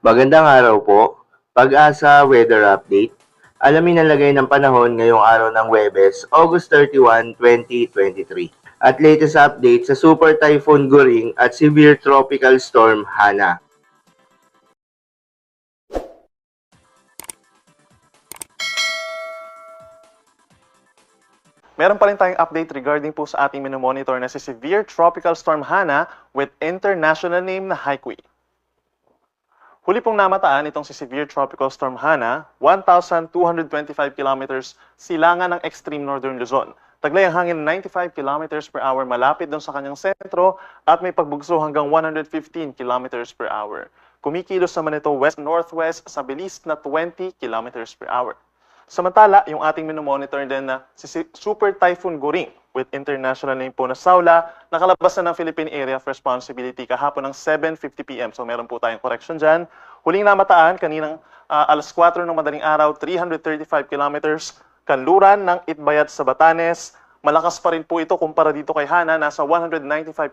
Magandang araw po. Pag-asa Weather Update. Alamin ang lagay ng panahon ngayong araw ng Huwebes, August 31, 2023. At latest update sa Super Typhoon Goring at Severe Tropical Storm Hana. Meron pa rin tayong update regarding po sa ating minomonitor na si Severe Tropical Storm Hana with international name na Haikui. Huli pong namataan itong si Severe Tropical Storm Hana, 1,225 kilometers silangan ng extreme northern Luzon. Taglay ang hangin 95 kilometers per hour malapit doon sa kanyang sentro at may pagbugso hanggang 115 kilometers per hour. Kumikilos naman ito west-northwest sa bilis na 20 kilometers per hour. Samantala, yung ating minomonitor din na si Super Typhoon Goring with international name po na Saula, nakalabas na ng Philippine Area of Responsibility kahapon ng 7:50 p.m. So meron po tayong correction dyan. Huling namataan, kaninang alas 4 ng madaling araw, 335 kilometers, kanluran ng Itbayat sa Batanes. Malakas pa rin po ito kumpara dito kay Hana, nasa 195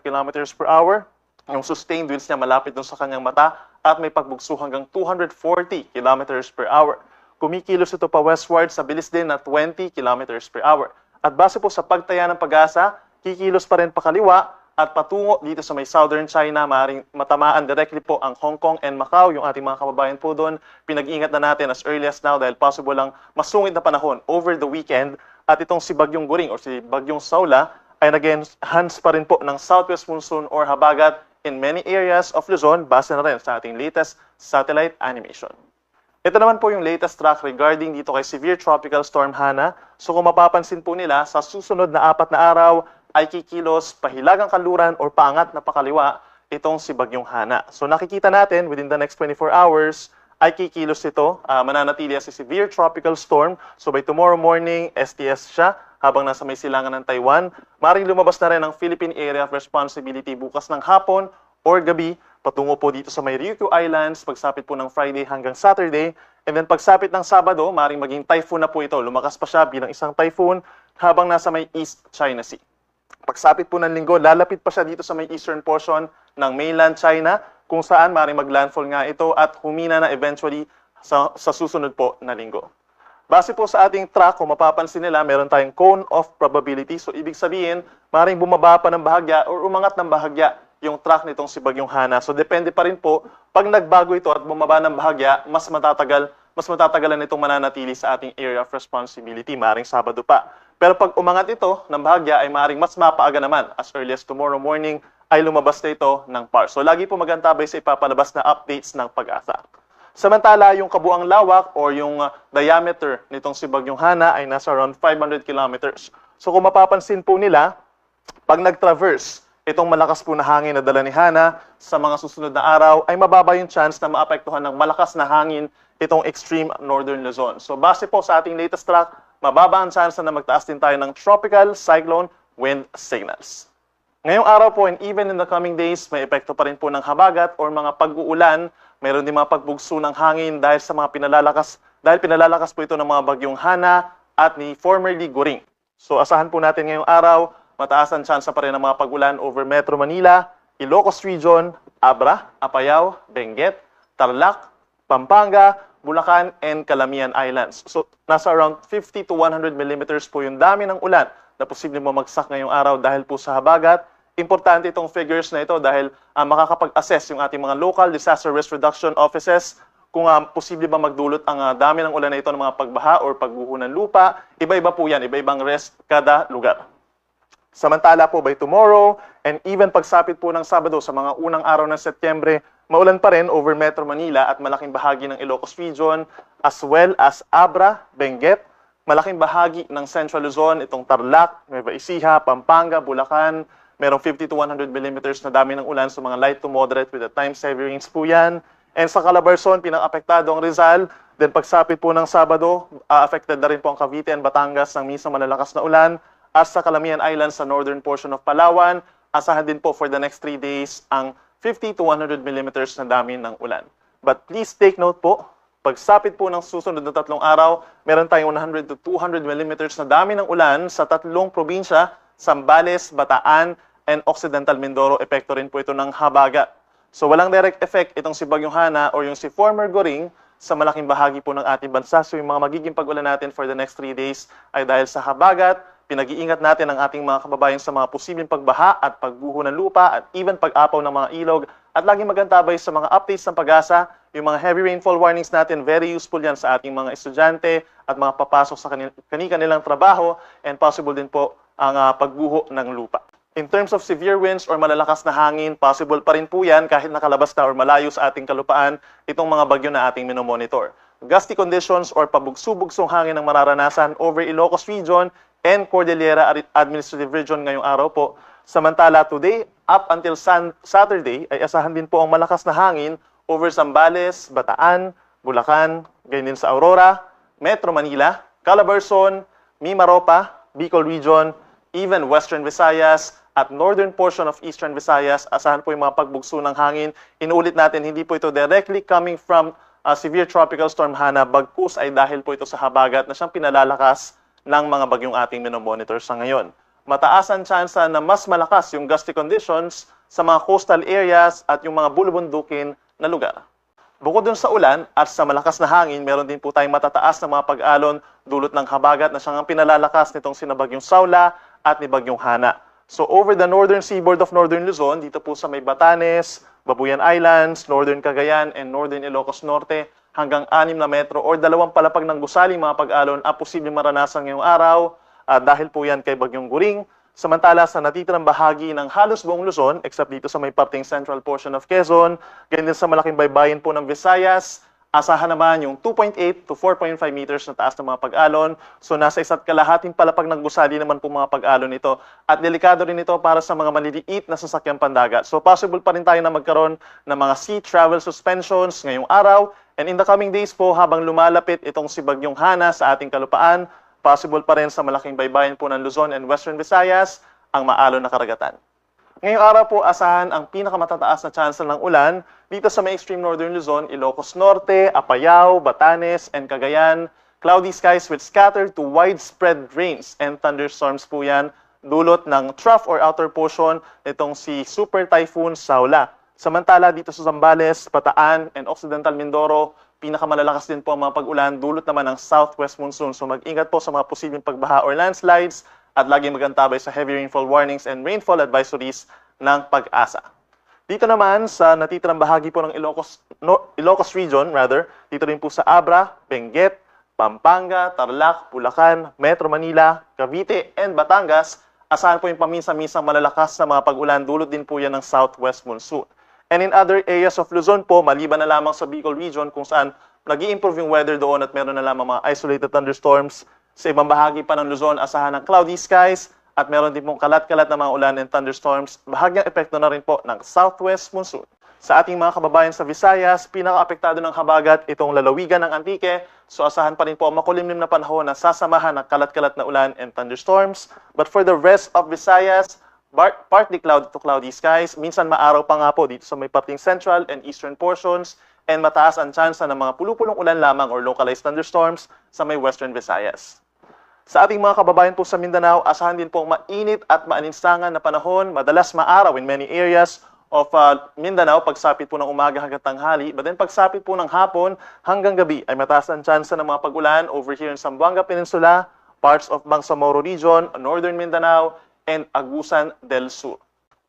kilometers per hour. Yung sustained winds niya malapit dun sa kanyang mata at may pagbugso hanggang 240 kilometers per hour. Kumikilos ito pa westward sa bilis din na 20 kilometers per hour. At base po sa pagtaya ng pag-asa, kikilos pa rin pakaliwa at patungo dito sa may southern China, maaaring matamaan directly po ang Hong Kong and Macau, yung ating mga kababayan po doon. Pinag-iingat na natin as early as now dahil possible lang masungit na panahon over the weekend. At itong si Bagyong Goring o si Bagyong Saula ay nag-enhance pa rin po ng southwest monsoon or habagat in many areas of Luzon, base na rin sa ating latest satellite animation. Ito naman po yung latest track regarding dito kay Severe Tropical Storm Hana. So kung mapapansin po nila, sa susunod na 4 na araw ay kikilos pahilagang kanluran or paangat na pakaliwa itong si Bagyong Hana. So nakikita natin within the next 24 hours ay kikilos ito, mananatili si Severe Tropical Storm. So by tomorrow morning, STS siya habang nasa may silangan ng Taiwan. Maring lumabas na rin ang Philippine Area of Responsibility bukas ng hapon or gabi patungo po dito sa may Ryukyu Islands, pagsapit po ng Friday hanggang Saturday. And then pagsapit ng Sabado, maring maging typhoon na po ito. Lumakas pa siya bilang isang typhoon habang nasa may East China Sea. Pagsapit po ng Linggo, lalapit pa siya dito sa may eastern portion ng mainland China, kung saan maring maglandfall nga ito at humina na eventually sa susunod po na Linggo. Base po sa ating track, kung mapapansin nila, meron tayong cone of probability. So ibig sabihin, maring bumaba pa ng bahagya or umangat ng bahagya yung track nitong si Bagyong Hana. So depende pa rin po, pag nagbago ito at bumaba ng bahagya, mas matatagalan itong mananatili sa ating area of responsibility, maring Sabado pa. Pero pag umangat ito ng bahagya ay maring mas mapaaga naman, as early as tomorrow morning ay lumabas na ito ng PAR. So lagi po magantabay sa ipapalabas na updates ng pag-asa. Samantala, yung kabuang lawak or yung diameter nitong si Bagyong Hana ay nasa around 500 kilometers. So kung mapapansin po nila, pag nag-traverse itong malakas po na hangin na dala ni Hana sa mga susunod na araw, ay mababa yung chance na maapektuhan ng malakas na hangin itong extreme northern Luzon. So base po sa ating latest track, mababa ang chance na magtaas din tayo ng tropical cyclone wind signals. Ngayong araw po and even in the coming days, may epekto pa rin po ng habagat or mga pag-uulan. Mayroon din mga pagbugso ng hangin dahil sa mga pinalalakas po ito ng mga bagyong Hana at ni formerly Goring. So asahan po natin ngayong araw, mataas ang tsansa pa rin ng mga pag-ulan over Metro Manila, Ilocos Region, Abra, Apayao, Benguet, Tarlac, Pampanga, Bulacan, and Calamian Islands. So nasa around 50 to 100 millimeters po yung dami ng ulan na posibleng mamagsak ngayong araw dahil po sa habagat. Importante itong figures na ito dahil makakapag-assess yung ating mga local disaster risk reduction offices kung posible ba magdulot ang dami ng ulan na ito ng mga pagbaha or pagguho ng lupa. Iba-iba po yan, iba-ibang risk kada lugar. Samantala po by tomorrow and even pagsapit po ng Sabado sa mga unang araw ng Setyembre, maulan pa rin over Metro Manila at malaking bahagi ng Ilocos Region as well as Abra, Benguet, malaking bahagi ng Central Luzon, itong Tarlac, Nueva Ecija, Pampanga, Bulacan, merong 50 to 100 millimeters na dami ng ulan sa mga light to moderate with the time-saving rains po yan. And sa Calabarzon, pinang-apektado ang Rizal. Then pagsapit po ng Sabado, affected na rin po ang Cavite and Batangas ng minsan malalakas na ulan. At sa Calamian Islands sa northern portion of Palawan, asahan din po for the next 3 days ang 50 to 100 millimeters na dami ng ulan. But please take note po, pagsapit po ng susunod na 3 araw, meron tayong 100 to 200 millimeters na dami ng ulan sa 3 probinsya, Zambales, Bataan, and Occidental Mindoro. Epekto rin po ito ng habagat. So walang direct effect itong si Bagyong Hana or yung si former Goring sa malaking bahagi po ng ating bansa. So yung mga magiging pag-ulan natin for the next 3 days ay dahil sa habagat, pinag-iingat natin ang ating mga kababayan sa mga posibleng pagbaha at pagguho ng lupa at even pag-apaw ng mga ilog. At laging magantabay sa mga updates ng pag-asa, yung mga heavy rainfall warnings natin, very useful yan sa ating mga estudyante at mga papasok sa kanilang trabaho and possible din po ang pagguho ng lupa. In terms of severe winds or malalakas na hangin, possible pa rin po yan kahit nakalabas na or malayo sa ating kalupaan itong mga bagyo na ating minomonitor. Gusty conditions or pabugso-bugsong hangin ang mararanasan over Ilocos Region and Cordillera Administrative Region ngayong araw po. Samantala today, up until Saturday, ay asahan din po ang malakas na hangin over Zambales, Bataan, Bulacan, ganyan din sa Aurora, Metro Manila, Calabarzon, Mimaropa, Bicol Region, even Western Visayas at northern portion of Eastern Visayas. Asahan po yung mga pagbugso ng hangin. Inuulit natin, hindi po ito directly coming from severe tropical storm Hana, bagkus ay dahil po ito sa habagat na siyang pinalalakas ng mga bagyong ating minomonitor sa ngayon. Mataas ang tsansa na mas malakas yung gusty conditions sa mga coastal areas at yung mga bulubundukin na lugar. Bukod dun sa ulan at sa malakas na hangin, meron din po tayong matataas na mga pag-alon dulot ng habagat na siyang ang pinalalakas nitong sina Bagyong Saula at ni Bagyong Hana. So over the northern seaboard of northern Luzon, dito po sa may Batanes, Babuyan Islands, northern Cagayan, and northern Ilocos Norte, hanggang 6 na metro or 2 palapag ng gusaling mga pag-alon ang posibleng maranasan ngayong araw dahil po yan kay Bagyong Goring. Samantala sa natitirang bahagi ng halos buong Luzon, except dito sa may parting central portion of Quezon, ganyan din sa malaking baybayin po ng Visayas, asahan naman yung 2.8 to 4.5 meters na taas ng mga pag-alon. So nasa 1.5 palapag ng gusali naman po mga pag-alon ito. At delikado rin ito para sa mga maliliit na sasakyang pandagat. So possible pa rin tayo na magkaroon ng mga sea travel suspensions ngayong araw. And in the coming days po, habang lumalapit itong si Bagyong Hana sa ating kalupaan, possible pa rin sa malaking baybayin po ng Luzon and Western Visayas ang maalon na karagatan. Ngayong araw po, asahan ang pinakamatataas na chance ng ulan dito sa may extreme northern Luzon, Ilocos Norte, Apayao, Batanes, and Cagayan. Cloudy skies with scattered to widespread rains and thunderstorms po yan, dulot ng trough or outer portion nitong si Super Typhoon Saula. Samantala dito sa Zambales, Bataan, and Occidental Mindoro, pinakamalalakas din po ang mga pag-ulan, dulot naman ng southwest monsoon. So mag-ingat po sa mga posibleng pagbaha or landslides at laging magantabay sa heavy rainfall warnings and rainfall advisories ng Pag-asa. Dito naman sa natitirang bahagi po ng Ilocos Region, dito rin po sa Abra, Benguet, Pampanga, Tarlac, Bulacan, Metro Manila, Cavite, and Batangas, asahan po yung paminsan-minsang malalakas na mga pag-ulan, dulot din po yan ng southwest monsoon. And in other areas of Luzon po, maliban na lamang sa Bicol Region kung saan nag-i-improve yung weather doon at meron na lamang mga isolated thunderstorms, sa ibang bahagi pa ng Luzon, asahan ng cloudy skies at meron din pong kalat-kalat na mga ulan and thunderstorms. Bahagyang epekto na rin po ng southwest monsoon. Sa ating mga kababayan sa Visayas, pinaka-apektado ng habagat itong lalawigan ng Antique. So asahan pa rin po ang makulimlim na panahon na sasamahan ng kalat-kalat na ulan and thunderstorms. But for the rest of Visayas, partly cloudy to cloudy skies. Minsan maaraw pa nga po dito sa may parting central and eastern portions. And mataas ang tsansa ng mga pulupulong ulan lamang or localized thunderstorms sa may western Visayas. Sa ating mga kababayan po sa Mindanao, asahan din pong mainit at maaninsangan na panahon, madalas maaraw in many areas of Mindanao, pagsapit po ng umaga hanggang tanghali, but then pagsapit po ng hapon hanggang gabi ay mataas ang tsansa ng mga pag-ulan over here in Zamboanga Peninsula, parts of Bangsamoro Region, Northern Mindanao, and Agusan del Sur.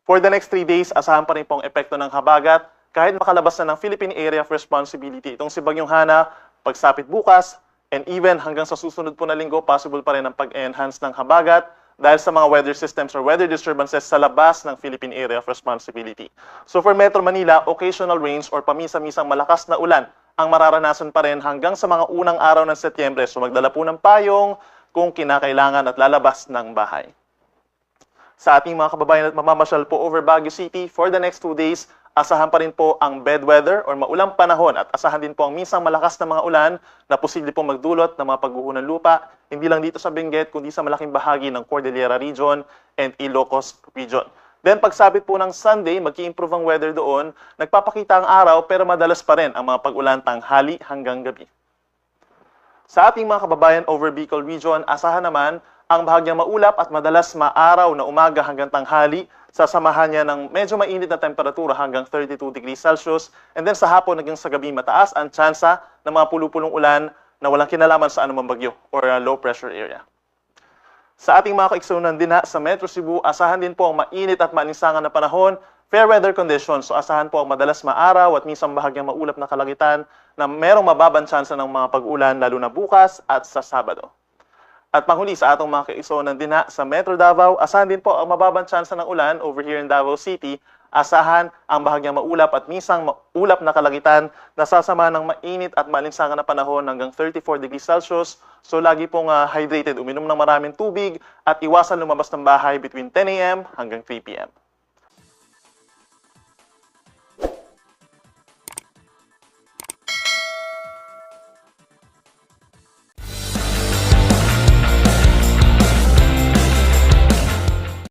For the next 3 days, asahan pa rin pong epekto ng habagat, kahit makalabas na ng Philippine Area of Responsibility. Itong si Bagyong Hana, pagsapit bukas, and even hanggang sa susunod po na linggo, possible pa rin ang pag-enhance ng habagat dahil sa mga weather systems or weather disturbances sa labas ng Philippine Area of Responsibility. So for Metro Manila, occasional rains or paminsan-minsang malakas na ulan ang mararanasan pa rin hanggang sa mga unang araw ng Setyembre. So magdala po ng payong kung kinakailangan at lalabas ng bahay. Sa ating mga kababayan at mamamasyal po over Baguio City, for the next 2 days, asahan pa rin po ang bad weather or maulang panahon at asahan din po ang minsang malakas na mga ulan na posible pong magdulot ng mga pagguho ng lupa, hindi lang dito sa Benguet, kundi sa malaking bahagi ng Cordillera Region and Ilocos Region. Then pagsapit po ng Sunday, mag-i-improve ang weather doon, nagpapakita ang araw pero madalas pa rin ang mga pag-ulan tanghali hanggang gabi. Sa ating mga kababayan over Bicol Region, asahan naman ang bahagyang maulap at madalas maaraw na umaga hanggang tanghali. Sasamahan niya ng medyo mainit na temperatura hanggang 32 degrees Celsius. And then sa hapon hanggang sa gabi mataas ang tsansa ng mga pulupulong ulan na walang kinalaman sa anumang bagyo or low pressure area. Sa ating mga kaigsunan din sa Metro Cebu, asahan din po ang mainit at maalinsangan na panahon, fair weather conditions. So asahan po ang madalas maaraw at minsan bahagyang maulap na kalagitan na merong mababang tsansa ng mga pag-ulan lalo na bukas at sa Sabado. At panghuli sa atong mga kaigsunan din sa Metro Davao, asahan din po ang mababang tsansa ng ulan over here in Davao City. Asahan ang bahagyang maulap at minsan maulap na kalagitan na sasama ng mainit at maalinsangan na panahon hanggang 34 degrees Celsius. So lagi pong hydrated, uminom ng maraming tubig at iwasan lumabas ng bahay between 10 a.m. hanggang 3 p.m.